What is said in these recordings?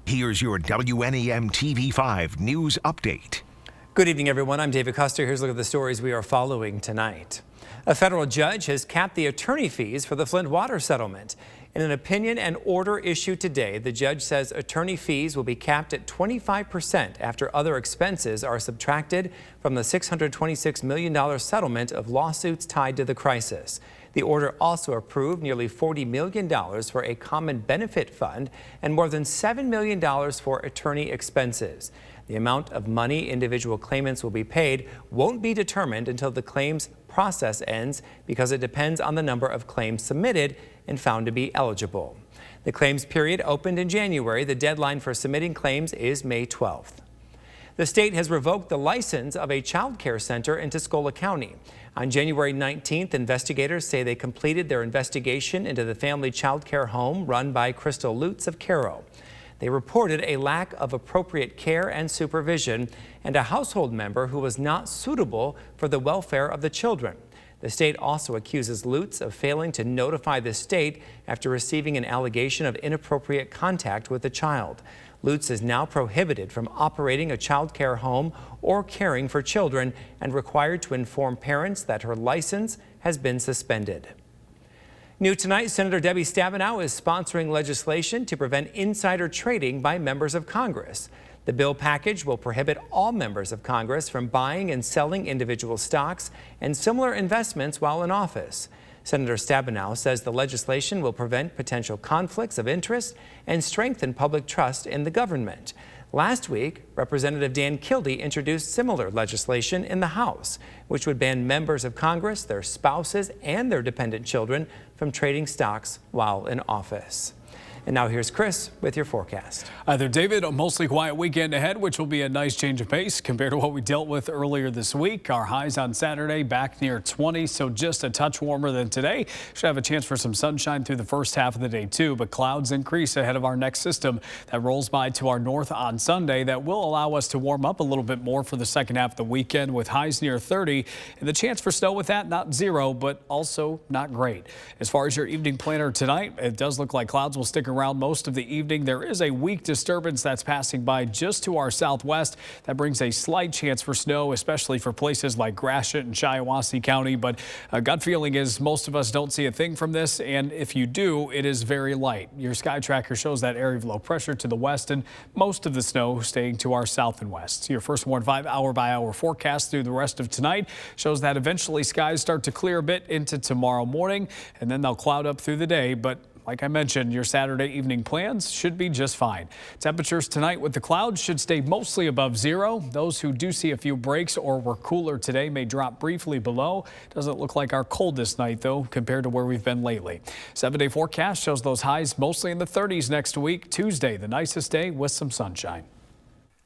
Here's your WNEM TV5 news update. Good evening, everyone. I'm David Custer. Here's a look at the stories we are following tonight. A federal judge has capped the attorney fees for the Flint water settlement. In an opinion and order issued today, the judge says attorney fees will be capped at 25% after other expenses are subtracted from the $626 million settlement of lawsuits tied to the crisis. The order also approved nearly $40 million for a common benefit fund and more than $7 million for attorney expenses. The amount of money individual claimants will be paid won't be determined until the claims process ends because it depends on the number of claims submitted and found to be eligible. The claims period opened in January. The deadline for submitting claims is May 12th. The state has revoked the license of a child care center in Tuscola County. On January 19th, investigators say they completed their investigation into the family child care home run by Crystal Lutz of Cairo. They reported a lack of appropriate care and supervision and a household member who was not suitable for the welfare of the children. The state also accuses Lutz of failing to notify the state after receiving an allegation of inappropriate contact with the child. Lutz is now prohibited from operating a child care home or caring for children and required to inform parents that her license has been suspended. New tonight, Senator Debbie Stabenow is sponsoring legislation to prevent insider trading by members of Congress. The bill package will prohibit all members of Congress from buying and selling individual stocks and similar investments while in office. Senator Stabenow says the legislation will prevent potential conflicts of interest and strengthen public trust in the government. Last week, Representative Dan Kildee introduced similar legislation in the House, which would ban members of Congress, their spouses, and their dependent children from trading stocks while in office. And now here's Chris with your forecast. Hi there, David. A mostly quiet weekend ahead, which will be a nice change of pace compared to what we dealt with earlier this week. Our highs on Saturday back near 20, so just a touch warmer than today. Should have a chance for some sunshine through the first half of the day, too, but clouds increase ahead of our next system that rolls by to our north on Sunday. That will allow us to warm up a little bit more for the second half of the weekend with highs near 30. And the chance for snow with that, not zero, but also not great. As far as your evening planner tonight, it does look like clouds will stick around most of the evening. There is a weak disturbance that's passing by just to our southwest. That brings a slight chance for snow, especially for places like Gratiot and Shiawassee County. But a gut feeling is most of us don't see a thing from this. And if you do, it is very light. Your sky tracker shows that area of low pressure to the west and most of the snow staying to our south and west. Your first warn 5 hour by hour forecast through the rest of tonight shows that eventually skies start to clear a bit into tomorrow morning, and then they'll cloud up through the day. But like I mentioned, your Saturday evening plans should be just fine. Temperatures tonight with the clouds should stay mostly above zero. Those who do see a few breaks or were cooler today may drop briefly below. Doesn't look like our coldest night, though, compared to where we've been lately. 7-day forecast shows those highs mostly in the 30s next week. Tuesday, the nicest day with some sunshine.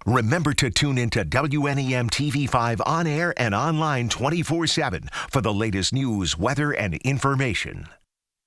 Remember to tune into WNEM TV5 on air and online 24/7 for the latest news, weather, and information.